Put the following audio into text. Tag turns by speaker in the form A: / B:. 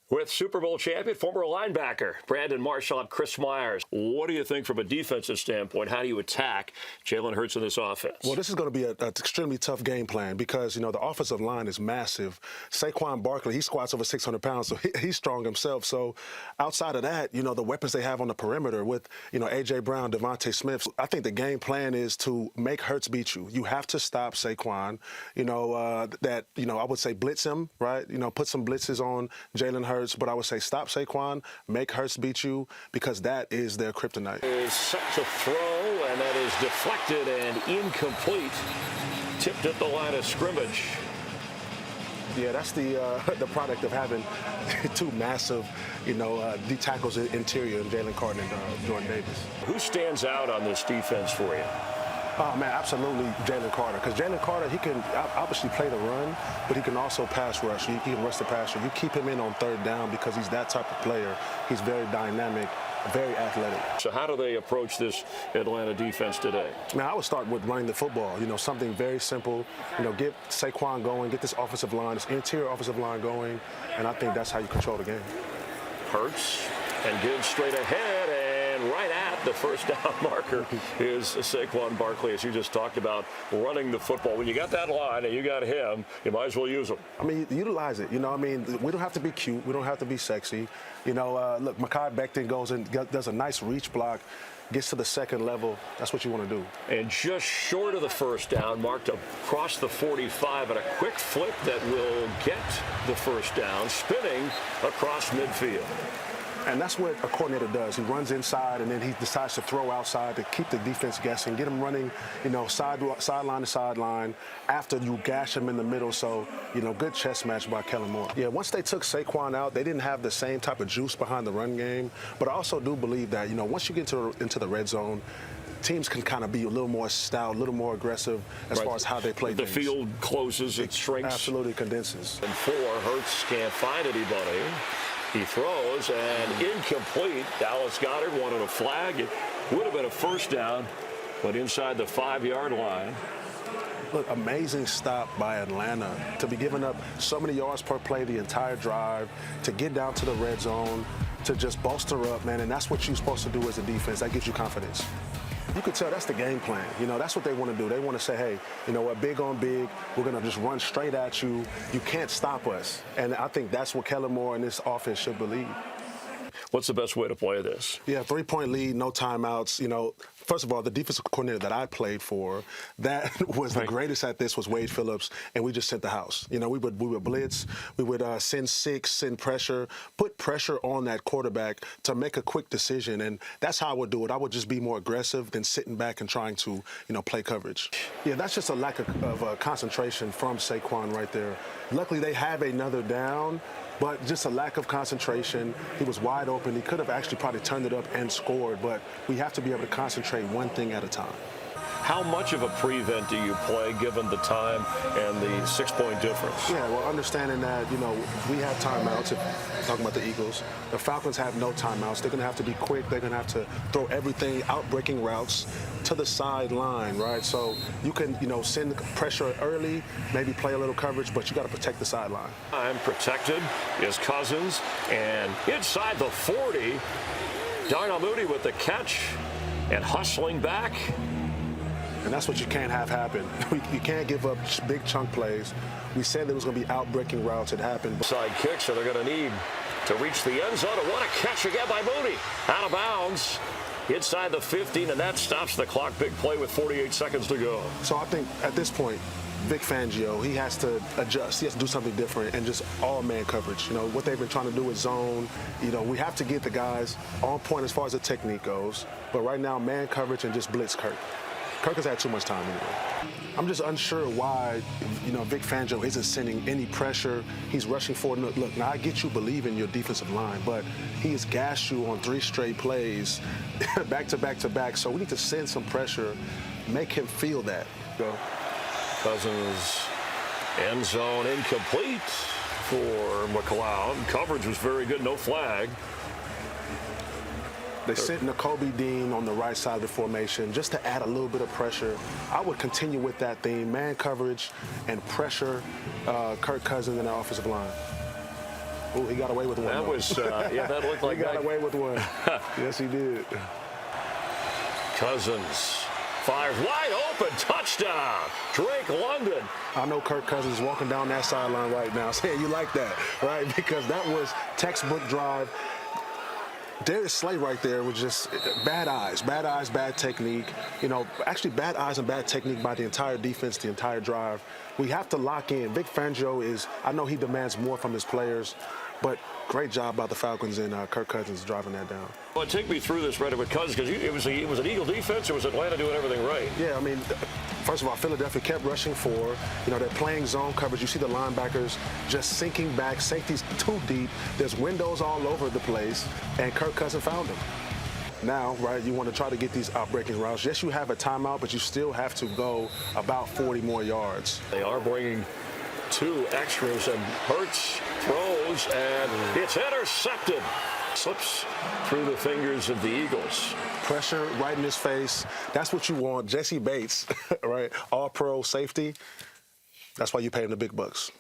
A: With Super Bowl champion, former linebacker Brandon Marshall and Chris Myers. What do you think from a defensive standpoint? How do you attack Jalen Hurts in this offense?
B: Well, this is going to be an extremely tough game plan because, the offensive line is massive. Saquon Barkley, he squats over 600 pounds, so he's strong himself. So outside of that, the weapons they have on the perimeter with, A.J. Brown, Devontae Smith, I think the game plan is to make Hurts beat you. You have to stop Saquon, I would say blitz him, right? Put some blitzes on Jalen Hurts. But I would say stop Saquon, make Hurts beat you, because that is their kryptonite.
A: Is set to throw, and that is deflected and incomplete. Tipped at the line of scrimmage.
B: Yeah, that's the product of having two massive, D tackles interior, Jalen Carter and Jordan Davis.
A: Who stands out on this defense for you?
B: Oh, man, absolutely Jalen Carter. Because Jalen Carter, he can obviously play the run, but he can also pass rush. He can rush the passer. You keep him in on third down because he's that type of player. He's very dynamic, very athletic.
A: So how do they approach this Atlanta defense today?
B: Man, I would start with running the football. Something very simple. Get Saquon going, get this offensive line, this interior offensive line going, and I think that's how you control the game.
A: Hurts and gives straight ahead, and right at the first down marker is Saquon Barkley, as you just talked about, running the football. When you got that line and you got him, you might as well use him.
B: I mean, utilize it. We don't have to be cute. We don't have to be sexy. Look, Mekhi Becton goes and does a nice reach block, gets to the second level. That's what you want to do.
A: And just short of the first down, marked across the 45, and a quick flip that will get the first down, spinning across midfield.
B: And that's what a coordinator does. He runs inside, and then he decides to throw outside to keep the defense guessing, get him running, sideline to sideline after you gash him in the middle. So, good chess match by Kellen Moore. Yeah, once they took Saquon out, they didn't have the same type of juice behind the run game. But I also do believe that, once you get into the red zone, teams can kind of be a little more stout, a little more aggressive as far as how they play things.
A: The field closes, it shrinks.
B: Absolutely condenses.
A: And 4, Hurts can't find anybody. He throws, and incomplete. Dallas Goedert wanted a flag. It would have been a first down, but inside the 5-yard line.
B: Look, amazing stop by Atlanta to be giving up so many yards per play the entire drive, to get down to the red zone, to just bolster up, man, and that's what you're supposed to do as a defense. That gives you confidence. You could tell that's the game plan. That's what they want to do. They want to say, hey, big on big. We're going to just run straight at you. You can't stop us. And I think that's what Kellen Moore and this offense should believe.
A: What's the best way to play this?
B: Yeah, 3-point lead, no timeouts. First of all, the defensive coordinator that I played for, that was the greatest at this, was Wade Phillips, and we just sent the house. We would blitz, we would send six, send pressure, put pressure on that quarterback to make a quick decision, and that's how I would do it. I would just be more aggressive than sitting back and trying to, play coverage. Yeah, that's just a lack of concentration from Saquon right there. Luckily, they have another down, but just a lack of concentration. He was wide open. He could have actually probably turned it up and scored, but we have to be able to concentrate one thing at a time.
A: How much of a prevent do you play given the time and the 6-point difference?
B: Yeah, well, understanding that, we have timeouts, talking about the Eagles. The Falcons have no timeouts. They're going to have to be quick. They're going to have to throw everything, out-breaking routes to the sideline, right? So you can, send pressure early, maybe play a little coverage, but you got to protect the sideline.
A: I'm protected is Cousins, and inside the 40, Darnell Mooney with the catch and hustling back.
B: And that's what you can't have happen. You can't give up big chunk plays. We said there was going to be out-breaking routes. It happened.
A: Side kick, so they're going to need to reach the end zone. And what a catch again by Mooney. Out of bounds inside the 15, and that stops the clock. Big play with 48 seconds to go.
B: So I think at this point, Vic Fangio, he has to adjust. He has to do something different and just all-man coverage. What they've been trying to do with zone. We have to get the guys on point as far as the technique goes. But right now, man coverage and just blitz Kirk. Kirk has had too much time anyway. I'm just unsure why, Vic Fangio isn't sending any pressure. He's rushing forward. Look, now I get you believe in your defensive line, but he has gassed you on 3 straight plays, back to back to back. So we need to send some pressure, make him feel that. Go.
A: Cousins, end zone incomplete for McLeod. Coverage was very good, no flag.
B: They sent Nakobe Dean on the right side of the formation just to add a little bit of pressure. I would continue with that theme, man coverage and pressure Kirk Cousins in the offensive line. Oh, he got away with one.
A: That
B: though.
A: was, yeah, that looked like
B: he got
A: that.
B: away with one. Yes, he did.
A: Cousins fires wide open, touchdown, Drake London.
B: I know Kirk Cousins is walking down that sideline right now saying you like that, right? Because that was textbook drive. Darius Slay right there was just bad eyes, bad technique. You know, actually bad eyes and bad technique by the entire defense, the entire drive. We have to lock in. Vic Fangio is, I know he demands more from his players, but great job by the Falcons and Kirk Cousins driving that down.
A: Well, take me through this right with Cousins, because it was an Eagle defense, or was Atlanta doing everything right?
B: Yeah, I mean, first of all, Philadelphia kept rushing forward. You know, they're playing zone coverage. You see the linebackers just sinking back, safety's too deep. There's windows all over the place, and Kirk Cousins found them. Now, right, you want to try to get these out-breaking routes. Yes, you have a timeout, but you still have to go about 40 more yards.
A: They are bringing 2 extras, and Hurts throws, and it's intercepted. Slips through the fingers of the Eagles.
B: Pressure right in his face. That's what you want. Jesse Bates, right, all-pro safety. That's why you pay him the big bucks.